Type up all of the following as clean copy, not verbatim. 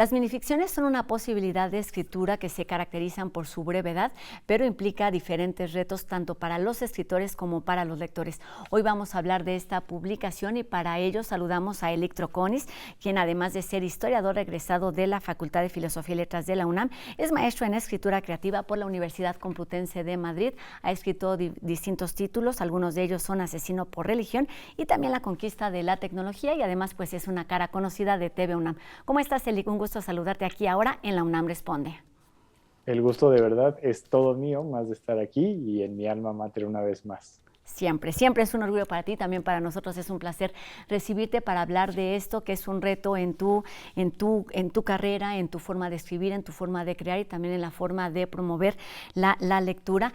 Las minificciones son una posibilidad de escritura que se caracterizan por su brevedad, pero implica diferentes retos tanto para los escritores como para los lectores. Hoy vamos a hablar de esta publicación y para ello saludamos a Ely Troconis, quien además de ser historiador egresado de la Facultad de Filosofía y Letras de la UNAM, es maestro en escritura creativa por la Universidad Complutense de Madrid. Ha escrito distintos títulos, algunos de ellos son Asesino por religión y también La conquista de la tecnología, y además pues es una cara conocida de TV UNAM. ¿Cómo estás, Ely? Un gusto saludarte aquí ahora en La UNAM Responde. El gusto de verdad es todo mío, más de estar aquí y en mi alma mater una vez más. Siempre, siempre es un orgullo para ti, también para nosotros es un placer recibirte para hablar de esto, que es un reto en tu carrera, en tu forma de escribir, en tu forma de crear y también en la forma de promover la lectura.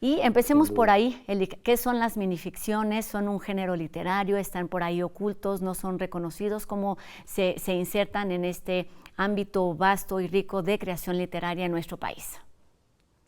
Y Sin empecemos por duda. ahí, Ely. ¿Qué son las minificciones? ¿Son un género literario? ¿Están por ahí ocultos? ¿No son reconocidos? ¿Cómo se insertan en este ámbito vasto y rico de creación literaria en nuestro país?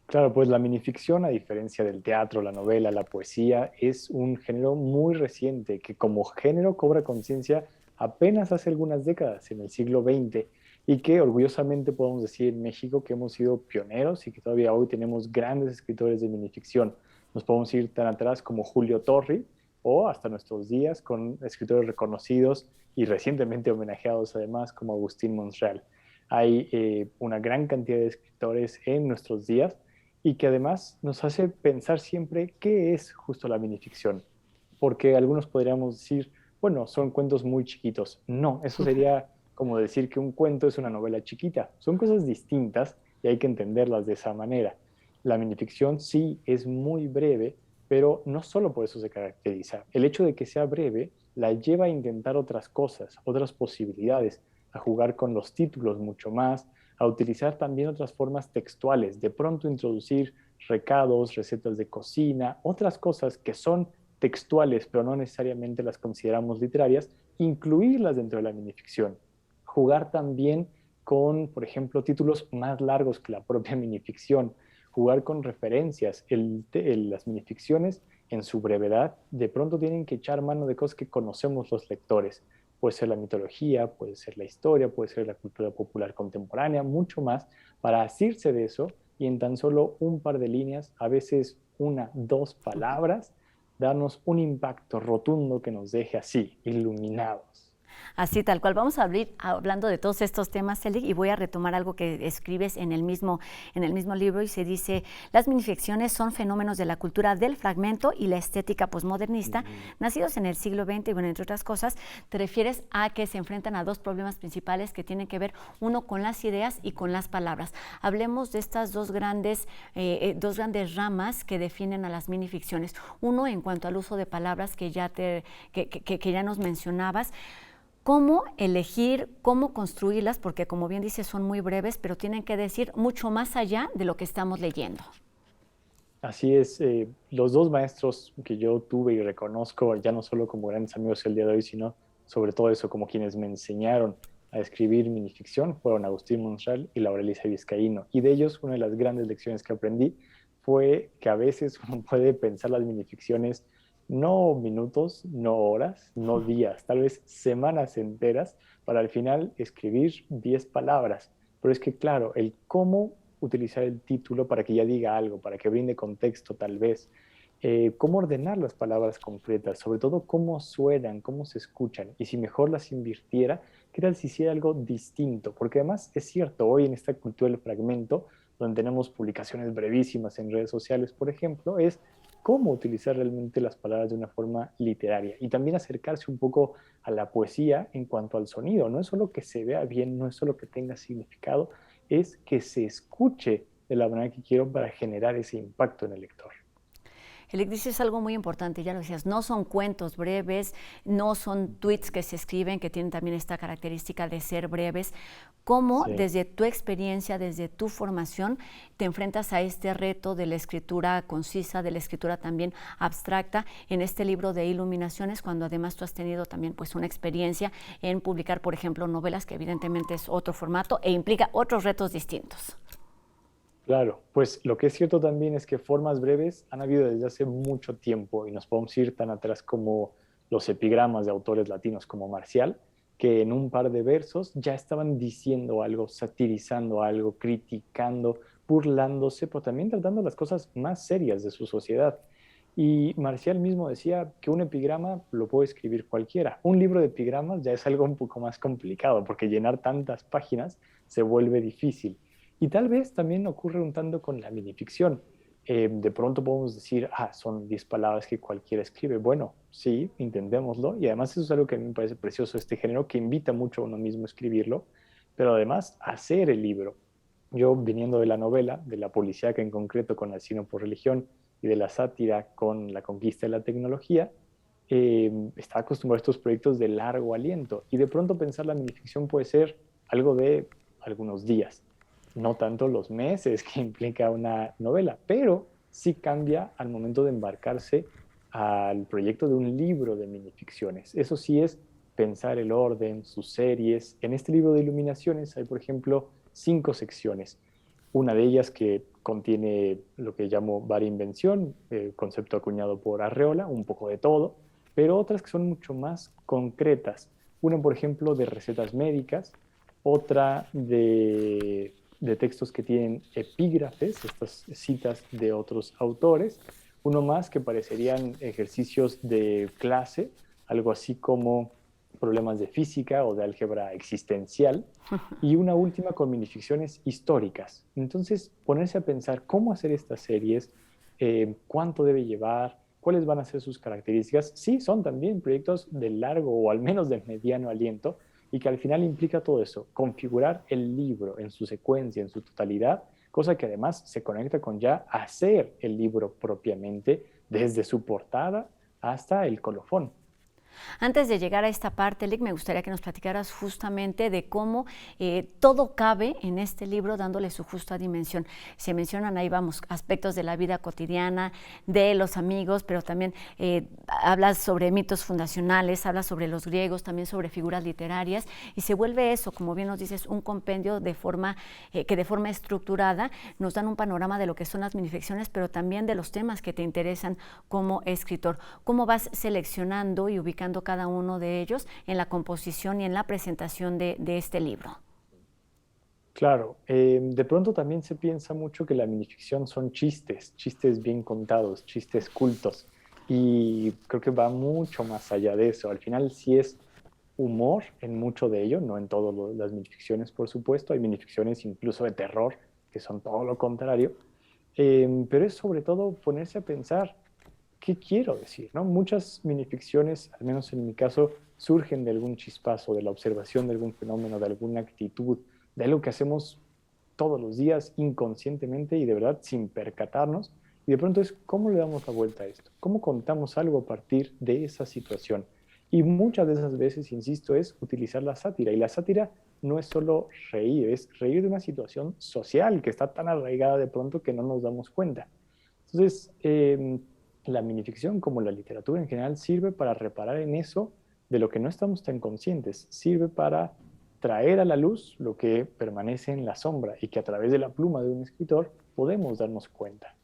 Claro, pues la minificción, a diferencia del teatro, la novela, la poesía, es un género muy reciente que como género cobra conciencia apenas hace algunas décadas, en el siglo XX, y que orgullosamente podemos decir en México que hemos sido pioneros y que todavía hoy tenemos grandes escritores de minificción. Nos podemos ir tan atrás como Julio Torri o hasta nuestros días con escritores reconocidos y recientemente homenajeados además como Agustín Monreal. Hay una gran cantidad de escritores en nuestros días y que además nos hace pensar siempre qué es justo la minificción, porque algunos podríamos decir, bueno, son cuentos muy chiquitos. No, eso sería como decir que un cuento es una novela chiquita. Son cosas distintas y hay que entenderlas de esa manera. La minificción sí es muy breve, pero no solo por eso se caracteriza. El hecho de que sea breve la lleva a intentar otras cosas, otras posibilidades, a jugar con los títulos mucho más, a utilizar también otras formas textuales, de pronto introducir recados, recetas de cocina, otras cosas que son textuales, pero no necesariamente las consideramos literarias, incluirlas dentro de la minificción. Jugar también con, por ejemplo, títulos más largos que la propia minificción, jugar con referencias. Las minificciones, en su brevedad, de pronto tienen que echar mano de cosas que conocemos los lectores. Puede ser la mitología, puede ser la historia, puede ser la cultura popular contemporánea, mucho más, para asirse de eso y en tan solo un par de líneas, a veces una, dos palabras, darnos un impacto rotundo que nos deje así, iluminados. Así tal cual. Vamos a abrir hablando de todos estos temas, Ely, y voy a retomar algo que escribes en el mismo libro y se dice, las minificciones son fenómenos de la cultura del fragmento y la estética posmodernista, nacidos en el siglo XX y bueno, entre otras cosas, te refieres a que se enfrentan a dos problemas principales que tienen que ver uno con las ideas y con las palabras. Hablemos de estas dos grandes ramas que definen a las minificciones. Uno en cuanto al uso de palabras que ya nos mencionabas, cómo elegir, cómo construirlas, porque como bien dices son muy breves, pero tienen que decir mucho más allá de lo que estamos leyendo. Así es, los dos maestros que yo tuve y reconozco, ya no solo como grandes amigos el día de hoy, sino sobre todo eso como quienes me enseñaron a escribir minificción, fueron Agustín Monreal y Laura Elisa Vizcaíno. Y de ellos, una de las grandes lecciones que aprendí fue que a veces uno puede pensar las minificciones no minutos, no horas, no días, tal vez semanas enteras para al final escribir 10 palabras. Pero es que, claro, el cómo utilizar el título para que ya diga algo, para que brinde contexto tal vez, cómo ordenar las palabras completas, sobre todo cómo suenan, cómo se escuchan, y si mejor las invirtiera, qué tal si hiciera algo distinto, porque además es cierto, hoy en esta cultura del fragmento, donde tenemos publicaciones brevísimas en redes sociales, por ejemplo, es cómo utilizar realmente las palabras de una forma literaria y también acercarse un poco a la poesía en cuanto al sonido. No es solo que se vea bien, no es solo que tenga significado, es que se escuche de la manera que quiero para generar ese impacto en el lector. El dice es algo muy importante, ya lo decías, no son cuentos breves, no son tweets que se escriben, que tienen también esta característica de ser breves. ¿Cómo Sí. desde tu experiencia, desde tu formación, te enfrentas a este reto de la escritura concisa, de la escritura también abstracta en este libro de Iluminaciones, cuando además tú has tenido también pues una experiencia en publicar, por ejemplo, novelas, que evidentemente es otro formato e implica otros retos distintos? Claro, pues lo que es cierto también es que formas breves han habido desde hace mucho tiempo y nos podemos ir tan atrás como los epigramas de autores latinos como Marcial, que en un par de versos ya estaban diciendo algo, satirizando algo, criticando, burlándose, pero también tratando las cosas más serias de su sociedad. Y Marcial mismo decía que un epigrama lo puede escribir cualquiera. Un libro de epigramas ya es algo un poco más complicado porque llenar tantas páginas se vuelve difícil. Y tal vez también ocurre un tanto con la minificción. De pronto podemos decir, son 10 palabras que cualquiera escribe. Bueno, sí, intentémoslo. Y además eso es algo que a mí me parece precioso, este género, que invita mucho a uno mismo a escribirlo, pero además a hacer el libro. Yo, viniendo de la novela, de la policíaca en concreto con Asesino por Religión y de la sátira con La conquista de la tecnología, estaba acostumbrado a estos proyectos de largo aliento. Y de pronto pensar la minificción puede ser algo de algunos días, no tanto los meses que implica una novela, pero sí cambia al momento de embarcarse al proyecto de un libro de minificciones. Eso sí es pensar el orden, sus series. En este libro de iluminaciones hay, por ejemplo, 5 secciones. Una de ellas que contiene lo que llamo invención, concepto acuñado por Arreola, un poco de todo, pero otras que son mucho más concretas. Una, por ejemplo, de recetas médicas, otra de textos que tienen epígrafes, estas citas de otros autores, uno más que parecerían ejercicios de clase, algo así como problemas de física o de álgebra existencial, y una última con minificciones históricas. Entonces, ponerse a pensar cómo hacer estas series, cuánto debe llevar, cuáles van a ser sus características. Sí, son también proyectos de largo o al menos de mediano aliento, y que al final implica todo eso, configurar el libro en su secuencia, en su totalidad, cosa que además se conecta con ya hacer el libro propiamente, desde su portada hasta el colofón. Antes de llegar a esta parte, Lick, me gustaría que nos platicaras justamente de cómo todo cabe en este libro dándole su justa dimensión. Se mencionan ahí, vamos, aspectos de la vida cotidiana, de los amigos, pero también hablas sobre mitos fundacionales, hablas sobre los griegos, también sobre figuras literarias, y se vuelve eso, como bien nos dices, un compendio de forma, que de forma estructurada nos dan un panorama de lo que son las minificciones, pero también de los temas que te interesan como escritor. ¿Cómo vas seleccionando y ubicando cada uno de ellos en la composición y en la presentación de este libro? Claro, de pronto también se piensa mucho que la minificción son chistes, chistes bien contados, chistes cultos, y creo que va mucho más allá de eso. Al final sí es humor en mucho de ello, no en todas las minificciones, por supuesto. Hay minificciones incluso de terror, que son todo lo contrario. Pero es sobre todo ponerse a pensar qué quiero decir, ¿no? Muchas minificciones, al menos en mi caso, surgen de algún chispazo, de la observación de algún fenómeno, de alguna actitud, de algo que hacemos todos los días inconscientemente y de verdad sin percatarnos. Y de pronto es cómo le damos la vuelta a esto, cómo contamos algo a partir de esa situación. Y muchas de esas veces, insisto, es utilizar la sátira. Y la sátira no es solo reír, es reír de una situación social que está tan arraigada de pronto que no nos damos cuenta. Entonces, la minificción, como la literatura en general, sirve para reparar en eso de lo que no estamos tan conscientes, sirve para traer a la luz lo que permanece en la sombra y que a través de la pluma de un escritor podemos darnos cuenta.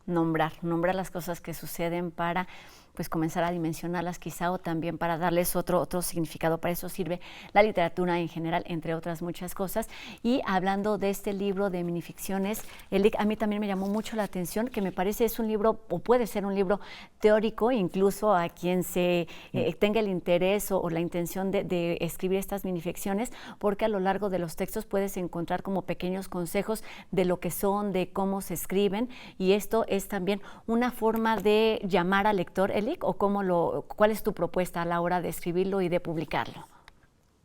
Nombrar las cosas que suceden para pues comenzar a dimensionarlas quizá o también para darles otro significado. Para eso sirve la literatura en general, entre otras muchas cosas. Y hablando de este libro de minificciones, Elic, a mí también me llamó mucho la atención, que me parece es un libro, o puede ser un libro teórico, incluso a quien se tenga el interés o la intención de escribir estas minificciones, porque a lo largo de los textos puedes encontrar como pequeños consejos de lo que son, de cómo se escriben, y esto es también una forma de llamar al lector, Elic, o cuál es tu propuesta a la hora de escribirlo y de publicarlo.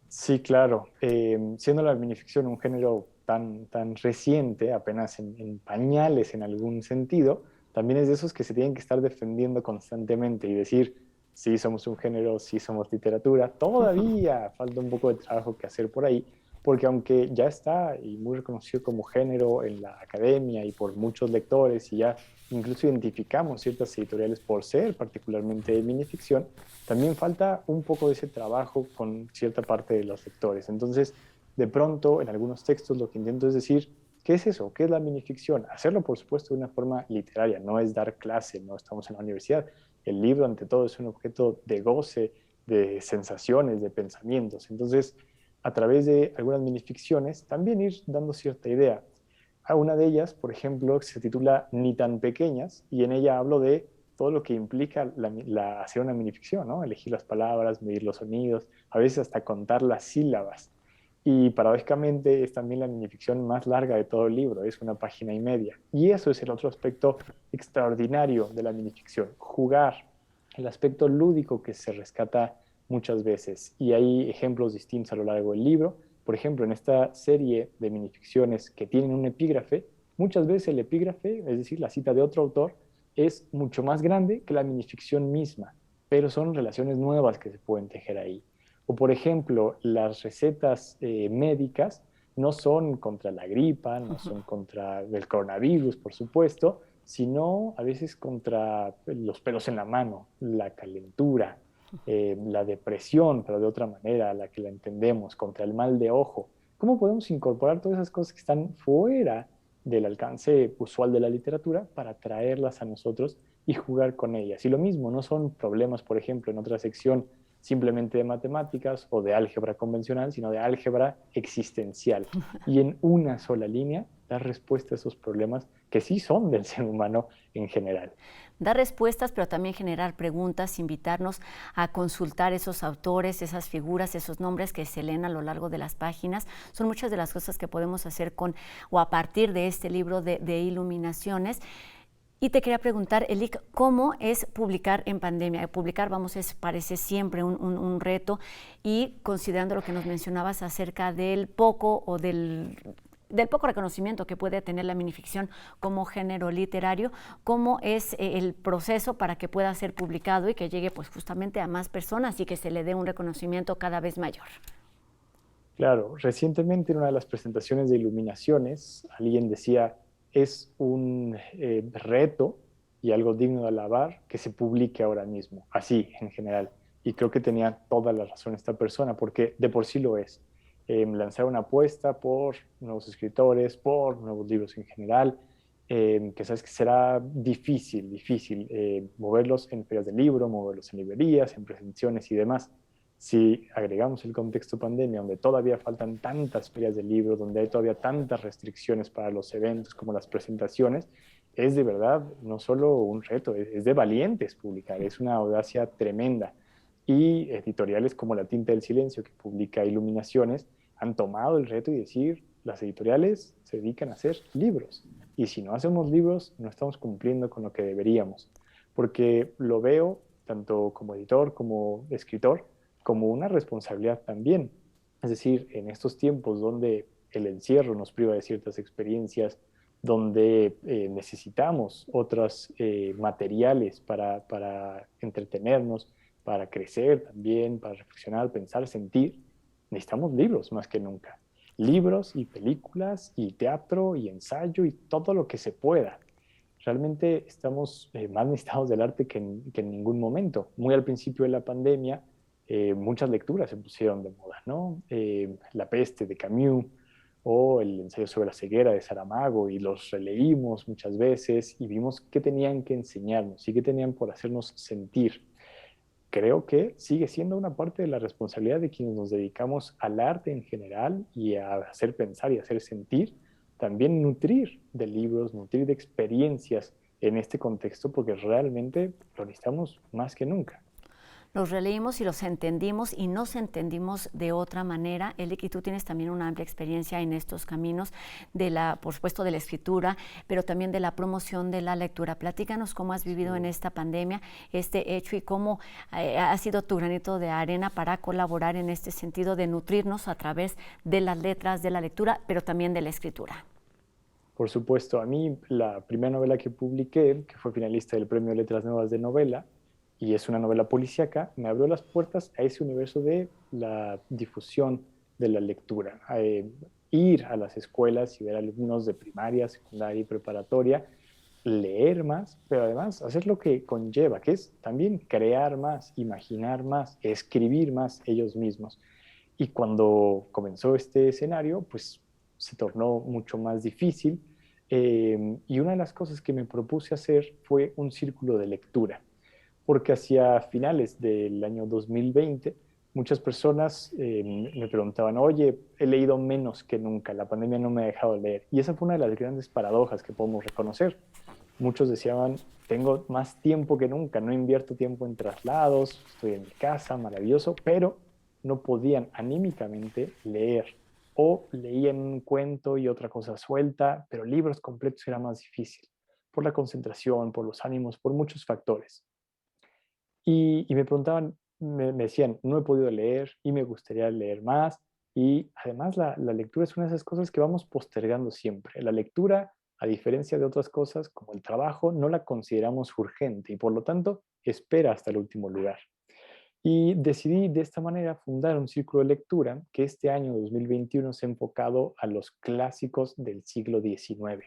Sí, claro. Siendo la minificción un género tan reciente, apenas en pañales en algún sentido, también es de esos que se tienen que estar defendiendo constantemente y decir, sí somos un género, sí somos literatura, todavía falta un poco de trabajo que hacer por ahí, porque aunque ya está y muy reconocido como género en la academia y por muchos lectores y ya incluso identificamos ciertas editoriales por ser particularmente de minificción, también falta un poco de ese trabajo con cierta parte de los lectores. Entonces, de pronto, en algunos textos lo que intento es decir, ¿qué es eso? ¿Qué es la minificción? Hacerlo, por supuesto, de una forma literaria, no es dar clase, no estamos en la universidad. El libro, ante todo, es un objeto de goce de sensaciones, de pensamientos. Entonces, a través de algunas minificciones, también ir dando cierta idea. A una de ellas, por ejemplo, se titula Ni tan pequeñas, y en ella hablo de todo lo que implica hacer una minificción, ¿no? Elegir las palabras, medir los sonidos, a veces hasta contar las sílabas. Y paradójicamente es también la minificción más larga de todo el libro, es 1 página y media. Y eso es el otro aspecto extraordinario de la minificción, jugar, el aspecto lúdico que se rescata muchas veces. Y hay ejemplos distintos a lo largo del libro. Por ejemplo, en esta serie de minificciones que tienen un epígrafe, muchas veces el epígrafe, es decir, la cita de otro autor, es mucho más grande que la minificción misma, pero son relaciones nuevas que se pueden tejer ahí. O por ejemplo, las recetas médicas no son contra la gripa, no son contra el coronavirus, por supuesto, sino a veces contra los pelos en la mano, la calentura, la depresión, pero de otra manera, a la que la entendemos, contra el mal de ojo. ¿Cómo podemos incorporar todas esas cosas que están fuera del alcance usual de la literatura para traerlas a nosotros y jugar con ellas? Y lo mismo, no son problemas, por ejemplo, en otra sección simplemente de matemáticas o de álgebra convencional, sino de álgebra existencial. Y en una sola línea dar respuesta a esos problemas que sí son del ser humano en general. Dar respuestas, pero también generar preguntas, invitarnos a consultar esos autores, esas figuras, esos nombres que se leen a lo largo de las páginas. Son muchas de las cosas que podemos hacer con o a partir de este libro de Iluminaciones. Y te quería preguntar, Elik, ¿cómo es publicar en pandemia? Publicar, vamos, parece siempre un reto, y considerando lo que nos mencionabas acerca del poco o del poco reconocimiento que puede tener la minificción como género literario, ¿cómo es el proceso para que pueda ser publicado y que llegue pues justamente a más personas y que se le dé un reconocimiento cada vez mayor? Claro, recientemente en una de las presentaciones de Iluminaciones, alguien decía, es un reto y algo digno de alabar que se publique ahora mismo, así en general. Y creo que tenía toda la razón esta persona, porque de por sí lo es. Lanzar una apuesta por nuevos escritores, por nuevos libros en general, que sabes que será difícil moverlos en ferias de libro, moverlos en librerías, en presentaciones y demás. Si agregamos el contexto pandemia, donde todavía faltan tantas ferias de libros, donde hay todavía tantas restricciones para los eventos como las presentaciones, es de verdad no solo un reto, es de valientes publicar, es una audacia tremenda. Y editoriales como La Tinta del Silencio, que publica Iluminaciones, han tomado el reto y decir, las editoriales se dedican a hacer libros. Y si no hacemos libros, no estamos cumpliendo con lo que deberíamos. Porque lo veo, tanto como editor como escritor, como una responsabilidad también. Es decir, en estos tiempos donde el encierro nos priva de ciertas experiencias, donde necesitamos otros materiales para entretenernos, para crecer también, para reflexionar, pensar, sentir, necesitamos libros más que nunca. Libros y películas y teatro y ensayo y todo lo que se pueda. Realmente estamos más necesitados del arte que en ningún momento. Muy al principio de la pandemia, muchas lecturas se pusieron de moda, ¿no? La peste de Camus o el ensayo sobre la ceguera de Saramago, y los releímos muchas veces y vimos qué tenían que enseñarnos y qué tenían por hacernos sentir. Creo que sigue siendo una parte de la responsabilidad de quienes nos dedicamos al arte en general y a hacer pensar y hacer sentir, también nutrir de libros, nutrir de experiencias en este contexto, porque realmente lo necesitamos más que nunca. Los releímos y los entendimos y nos entendimos de otra manera. Elik, y tú tienes también una amplia experiencia en estos caminos de la, por supuesto, de la escritura, pero también de la promoción de la lectura. Platícanos cómo has vivido en esta pandemia este hecho y cómo ha sido tu granito de arena para colaborar en este sentido de nutrirnos a través de las letras, de la lectura, pero también de la escritura. Por supuesto, a mí la primera novela que publiqué, que fue finalista del Premio Letras Nuevas de Novela, y es una novela policíaca, me abrió las puertas a ese universo de la difusión de la lectura. Ir a las escuelas y ver a alumnos de primaria, secundaria y preparatoria, leer más, pero además hacer lo que conlleva, que es también crear más, imaginar más, escribir más ellos mismos. Y cuando comenzó este escenario, pues se tornó mucho más difícil. Y una de las cosas que me propuse hacer fue un círculo de lectura. porque hacia finales del año 2020 muchas personas me preguntaban, oye, he leído menos que nunca, la pandemia no me ha dejado leer. Y esa fue una de las grandes paradojas que podemos reconocer. Muchos decían, tengo más tiempo que nunca, no invierto tiempo en traslados, estoy en mi casa, maravilloso, pero no podían anímicamente leer. O leían un cuento y otra cosa suelta, pero libros completos era más difícil, por la concentración, por los ánimos, por muchos factores. Y me preguntaban, me decían, no he podido leer y me gustaría leer más. Y además la lectura es una de esas cosas que vamos postergando siempre. La lectura, a diferencia de otras cosas como el trabajo, no la consideramos urgente y por lo tanto espera hasta el último lugar. Y decidí de esta manera fundar un círculo de lectura que este año 2021 se ha enfocado a los clásicos del siglo XIX.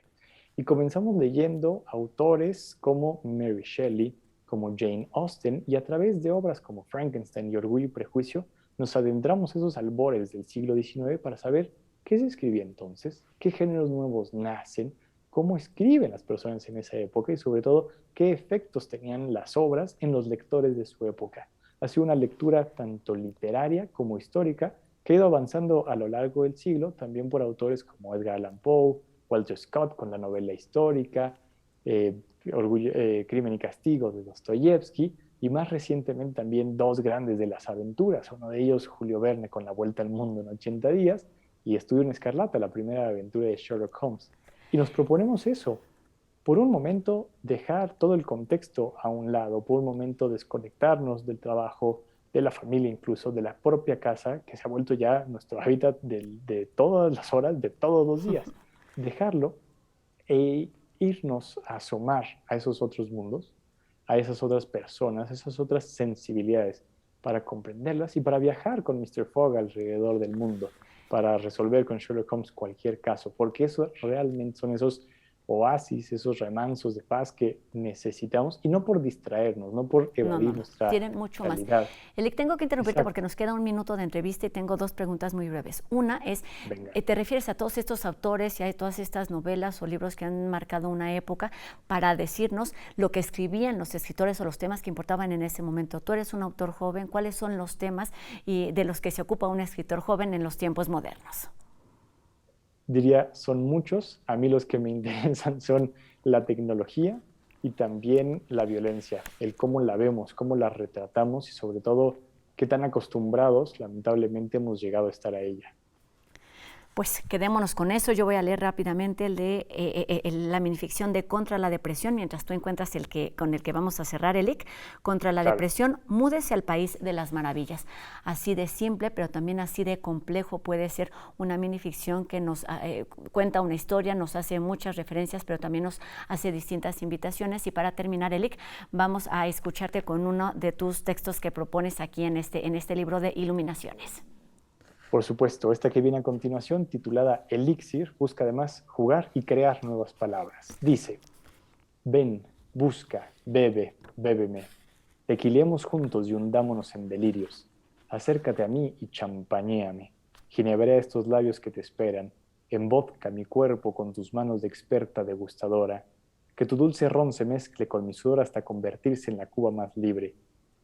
Y comenzamos leyendo autores como Mary Shelley, como Jane Austen, y a través de obras como Frankenstein y Orgullo y Prejuicio, nos adentramos a esos albores del siglo XIX para saber qué se escribía entonces, qué géneros nuevos nacen, cómo escriben las personas en esa época y sobre todo qué efectos tenían las obras en los lectores de su época. Ha sido una lectura tanto literaria como histórica que ha ido avanzando a lo largo del siglo, también por autores como Edgar Allan Poe, Walter Scott con la novela histórica, Crimen y Castigo de Dostoyevsky, y más recientemente también dos grandes de las aventuras, uno de ellos Julio Verne con La Vuelta al Mundo en 80 días, y Estudio en Escarlata, la primera aventura de Sherlock Holmes. Y nos proponemos eso, por un momento dejar todo el contexto a un lado, por un momento desconectarnos del trabajo, de la familia, incluso de la propia casa, que se ha vuelto ya nuestro hábitat de todas las horas, de todos los días. Dejarlo e irnos a asomar a esos otros mundos, a esas otras personas, esas otras sensibilidades, para comprenderlas y para viajar con Mr. Fogg alrededor del mundo, para resolver con Sherlock Holmes cualquier caso, porque eso realmente son esos oasis, esos remansos de paz que necesitamos, y no por distraernos, no por No, evadir no, no, nuestra tienen mucho más. realidad. Elic, tengo que interrumpirte Exacto. porque nos queda un minuto de entrevista y tengo dos preguntas muy breves. Una es, Venga. ¿te refieres a todos estos autores y a todas estas novelas o libros que han marcado una época para decirnos lo que escribían los escritores o los temas que importaban en ese momento? Tú eres un autor joven, ¿cuáles son los temas de los que se ocupa un escritor joven en los tiempos modernos? Diría, son muchos. A mí los que me interesan son la tecnología y también la violencia, el cómo la vemos, cómo la retratamos y sobre todo qué tan acostumbrados, lamentablemente, hemos llegado a estar a ella. Pues quedémonos con eso. Yo voy a leer rápidamente el de la minificción de Contra la Depresión, mientras tú encuentras el que con el que vamos a cerrar, Elic. Contra la Claro. Depresión, múdese al país de las maravillas. Así de simple, pero también así de complejo puede ser una minificción que nos cuenta una historia, nos hace muchas referencias, pero también nos hace distintas invitaciones. Y para terminar, Elic, vamos a escucharte con uno de tus textos que propones aquí en este libro de Iluminaciones. Por supuesto, esta que viene a continuación, titulada Elixir, busca además jugar y crear nuevas palabras. Dice, ven, busca, bebe, bébeme. Tequileemos juntos y hundámonos en delirios. Acércate a mí y champañéame. Ginebrea estos labios que te esperan. Embozca mi cuerpo con tus manos de experta degustadora. Que tu dulce ron se mezcle con mi sudor hasta convertirse en la cuba más libre.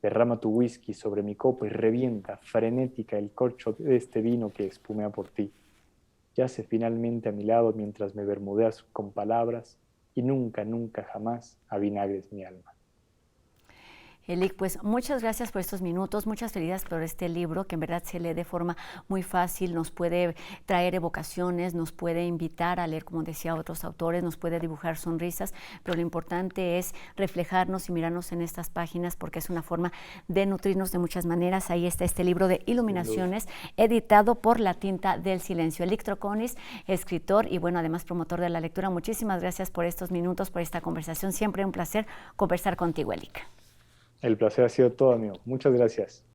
Derrama tu whisky sobre mi copa y revienta, frenética, el corcho de este vino que espumea por ti. Yace finalmente a mi lado mientras me bermudeas con palabras y nunca, nunca, jamás avinagres mi alma. Elic, pues muchas gracias por estos minutos, muchas felicidades por este libro que en verdad se lee de forma muy fácil, nos puede traer evocaciones, nos puede invitar a leer, como decía, otros autores, nos puede dibujar sonrisas, pero lo importante es reflejarnos y mirarnos en estas páginas porque es una forma de nutrirnos de muchas maneras. Ahí está este libro de Iluminaciones, editado por La Tinta del Silencio. Elic Troconis, escritor y bueno, además promotor de la lectura. Muchísimas gracias por estos minutos, por esta conversación. Siempre un placer conversar contigo, Elic. El placer ha sido todo mío. Muchas gracias.